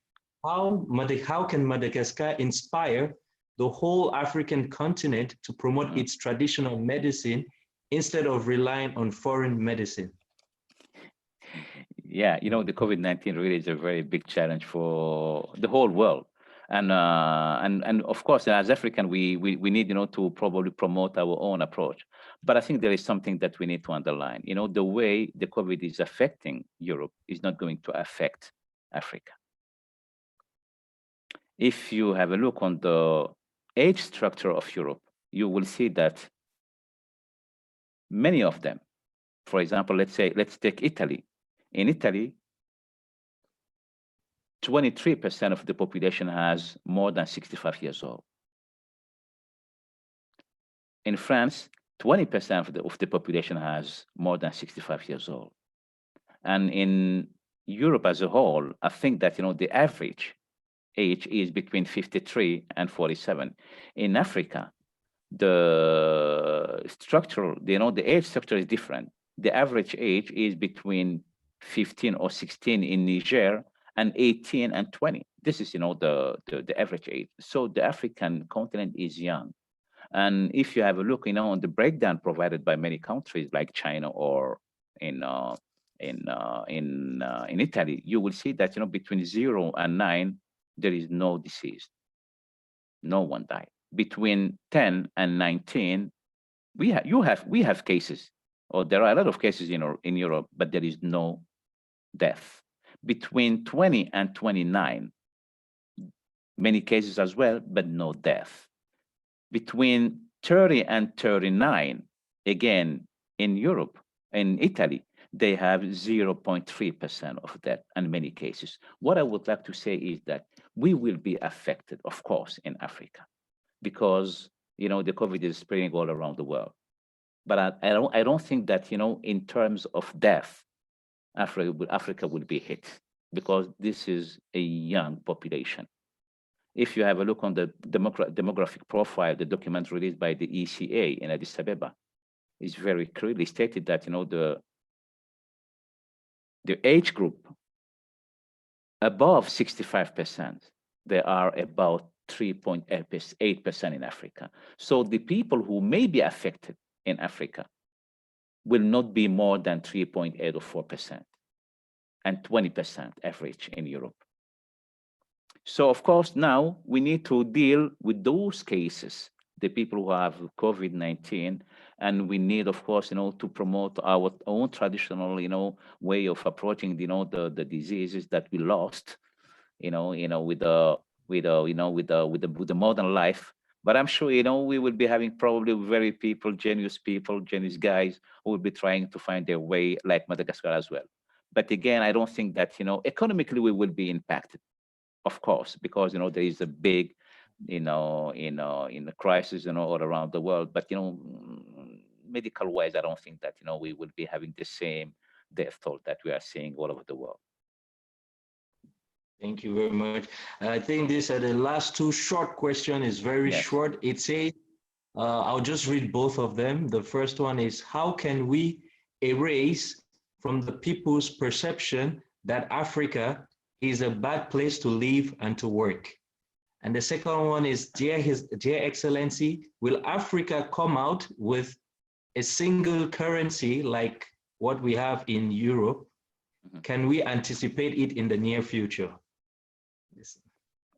how can Madagascar inspire the whole African continent to promote its traditional medicine instead of relying on foreign medicine? Yeah, the COVID-19 really is a very big challenge for the whole world. And of course, as African, we need, to probably promote our own approach. But I think there is something that we need to underline. The way the COVID is affecting Europe is not going to affect Africa. If you have a look on the age structure of Europe, you will see that many of them, for example, let's take Italy. In Italy, 23% of the population has more than 65 years old. In France, 20% of the population has more than 65 years old. And in Europe as a whole, I think that, the average age is between 53 and 47. In Africa, the structural, the age structure is different. The average age is between 15 or 16 in Niger and 18 and 20. This is, the average age. So the African continent is young. And if you have a look, on the breakdown provided by many countries like China or in in Italy, you will see that, between 0 and 9, there is no disease. No one died. Between 10 and 19, we have cases, or there are a lot of cases in Europe, but there is no death. Between 20 and 29, many cases as well, but no death. Between 30 and 39, again, in Europe, in Italy, they have 0.3% of death and many cases. What I would like to say is that we will be affected, of course, in Africa, because, the COVID is spreading all around the world. But I don't think that, in terms of death, Africa will be hit, because this is a young population. If you have a look on the demographic profile, the document released by the ECA in Addis Ababa is very clearly stated that, the age group above 65%, they are about 3.8% in Africa. So the people who may be affected in Africa will not be more than 3.8 or 4%, and 20% average in Europe. So of course, now we need to deal with those cases, the people who have COVID-19, and we need, of course, to promote our own traditional, way of approaching, the diseases that we lost, with the modern life. But I'm sure, we will be having probably very genius guys who will be trying to find their way, like Madagascar as well. But again, I don't think that, economically we will be impacted, of course, because, there is a big, in the crisis, all around the world. But, medical wise, I don't think that, we will be having the same death toll that we are seeing all over the world. Thank you very much. I think these are the last two short questions. Is very short. It says, I'll just read both of them. The first one is, how can we erase from the people's perception that Africa is a bad place to live and to work? And the second one is, Dear Excellency, will Africa come out with a single currency like what we have in Europe? Can we anticipate it in the near future?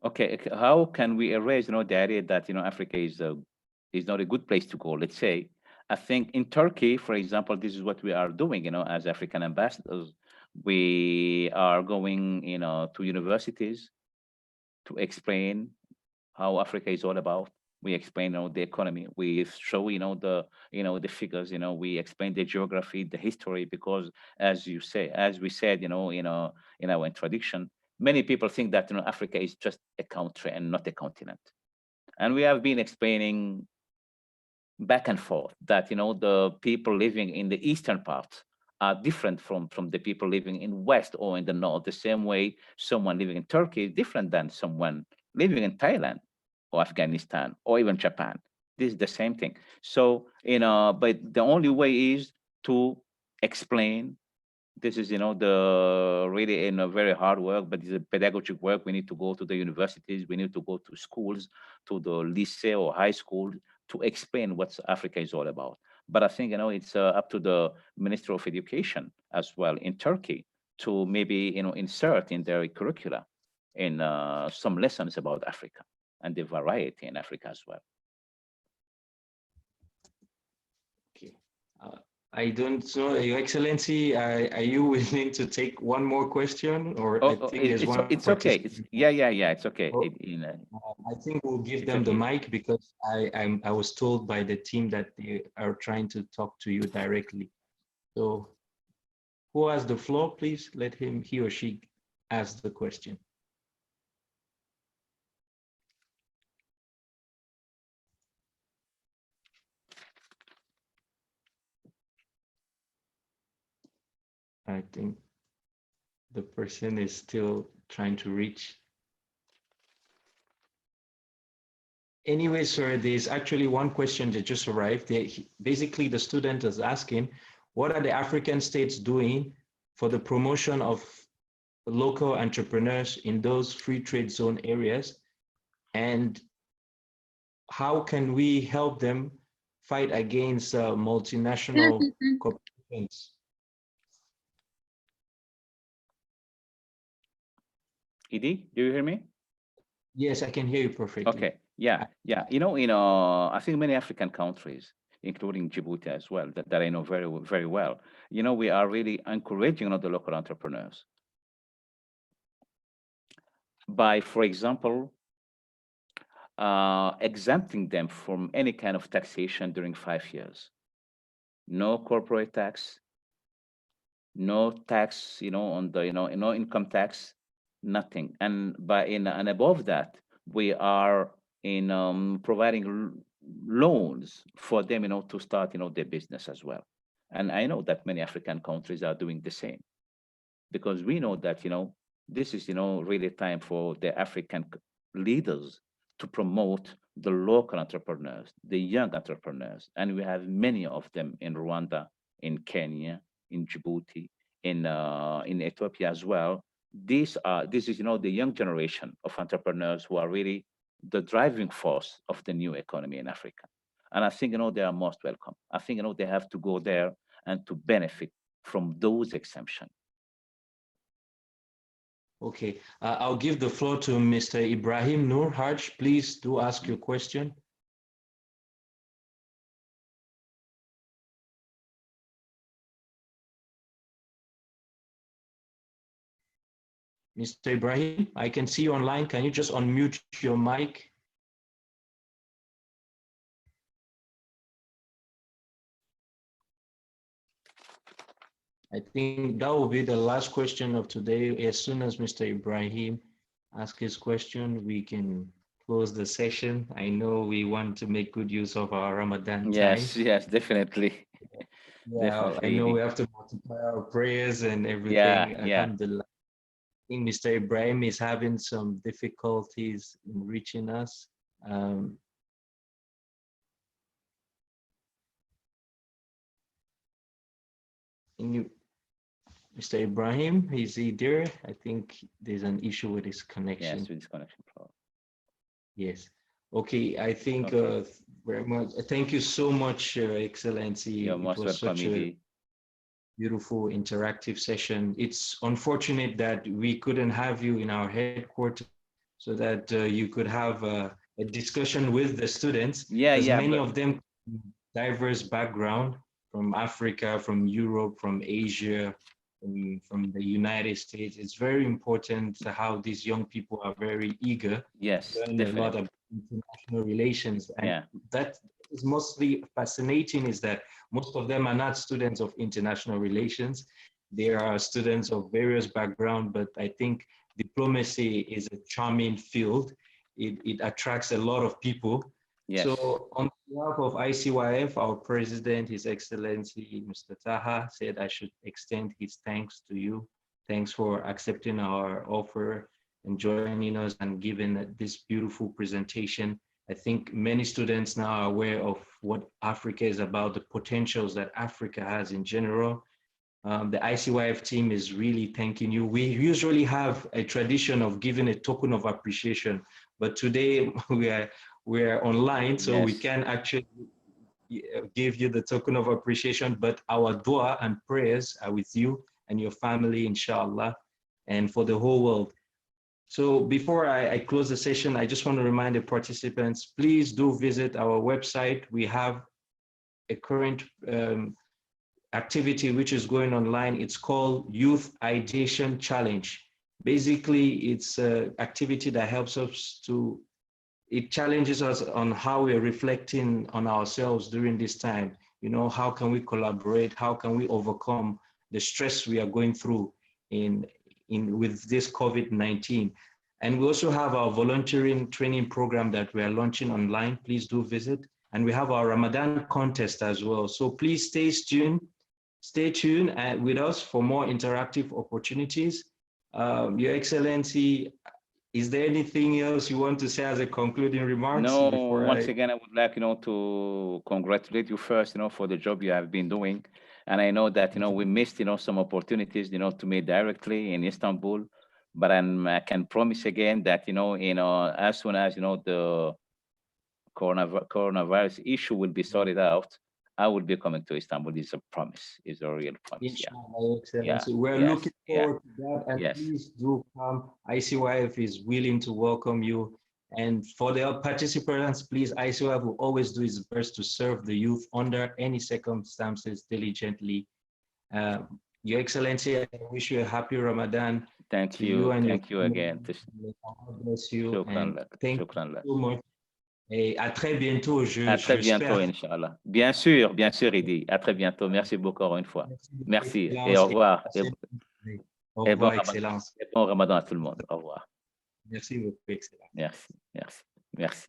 Okay, how can we erase, the idea that, Africa is not a good place to go? Let's say, I think in Turkey, for example, this is what we are doing, as African ambassadors. We are going, to universities to explain how Africa is all about. We explain, the economy. We show, the figures. We explain the geography, the history, because as we said, in our introduction, many people think that, Africa is just a country and not a continent. And we have been explaining back and forth that, the people living in the eastern part are different from the people living in west or in the north. The same way someone living in Turkey is different than someone living in Thailand or Afghanistan or even Japan. This is the same thing. So, but the only way is to explain. This is, the really very hard work, but it's a pedagogic work. We need to go to the universities. We need to go to schools, to the lycée or high school, to explain what Africa is all about. But I think, it's up to the Minister of Education as well in Turkey to maybe, insert in their curricula in some lessons about Africa and the variety in Africa as well. Okay. I don't know, Your Excellency, are you willing to take one more question? Or I think there's one. It's okay. It's okay. I think we'll give them the mic, because I was told by the team that they are trying to talk to you directly. So who has the floor, please let he or she ask the question. I think the person is still trying to reach. Anyway, sir, there's actually one question that just arrived. Basically, the student is asking, what are the African states doing for the promotion of local entrepreneurs in those free trade zone areas? And how can we help them fight against multinational corporations? Edie, do you hear me? Yes, I can hear you perfectly. Okay, yeah. I think many African countries, including Djibouti as well, that I know very well, we are really encouraging the local entrepreneurs by, for example, exempting them from any kind of taxation during 5 years. No corporate tax, no tax, on the, no income tax, nothing. And above that, we are in providing loans for them, to start, their business as well. And I know that many African countries are doing the same, because we know that, this is, really time for the African leaders to promote the local entrepreneurs, the young entrepreneurs. And we have many of them in Rwanda, in Kenya, in Djibouti, in Ethiopia as well. This is, the young generation of entrepreneurs who are really the driving force of the new economy in Africa. And I think, they are most welcome. I think, they have to go there and to benefit from those exemptions. Okay, I'll give the floor to Mr. Ibrahim Noor Haj. Please do ask your question. Mr. Ibrahim, I can see you online. Can you just unmute your mic? I think that will be the last question of today. As soon as Mr. Ibrahim asks his question, we can close the session. I know we want to make good use of our Ramadan time. Yes, definitely. Yeah, Definitely. I know we have to multiply our prayers and everything. Yeah. Alhamdulillah. I think Mr. Ibrahim is having some difficulties in reaching us. Mr. Ibrahim, is he there? I think there's an issue with his connection. Yes, with his connection problem. Yes. Okay, I think very much. Thank you so much, Excellency. You're most welcome, such a beautiful interactive session. It's unfortunate that we couldn't have you in our headquarters so that you could have a discussion with the students. Many of them diverse background from Africa, from Europe, from Asia, from the United States. It's very important how these young people are very eager to learn a lot of international relations. And that is mostly fascinating, is that most of them are not students of international relations. They are students of various backgrounds, but I think diplomacy is a charming field. It attracts a lot of people. Yes. So on behalf of ICYF, our president, His Excellency Mr. Taha, said I should extend his thanks to you. Thanks for accepting our offer and joining us and giving this beautiful presentation. I think many students now are aware of what Africa is about, the potentials that Africa has in general. The ICYF team is really thanking you. We usually have a tradition of giving a token of appreciation, but today we are online, so we can actually give you the token of appreciation, but our dua and prayers are with you and your family, inshallah, and for the whole world. So before I close the session, I just want to remind the participants, please do visit our website. We have a current activity which is going online. It's called Youth Ideation Challenge. Basically, it's an activity that helps us it challenges us on how we're reflecting on ourselves during this time. You know, how can we collaborate? How can we overcome the stress we are going through with this COVID-19? And we also have our volunteering training program that we are launching online. Please do visit. And we have our Ramadan contest as well. So please stay tuned with us for more interactive opportunities. Your Excellency, is there anything else you want to say as a concluding remarks? No, before once again, I would like, to congratulate you first, for the job you have been doing. And I know that, we missed, some opportunities, to meet directly in Istanbul. But I can promise again that, as soon as, the coronavirus issue will be sorted out, I will be coming to Istanbul. It's a promise. It's a real promise. Inshallah, Your Excellency. Yeah. We're Yes. looking forward to that, and Yes. please do come. ICYF is willing to welcome you. And for the participants, please, ICYF will always do its best to serve the youth under any circumstances diligently. Your Excellency, I wish you a happy Ramadan. Thank to you. and your Thank you again. family. God bless you. Shukran And lak. thank Shukran you lak. so much. Et à très bientôt. À très bientôt, j'espère. Inch'Allah. Bien sûr, Idi. À très bientôt. Merci beaucoup encore une fois. Merci. Excellence. Et au revoir. Au Et revoir, bon Excellence. Ramadan à tout le monde. Au revoir. Merci beaucoup, Excellence. Merci. Merci. Merci.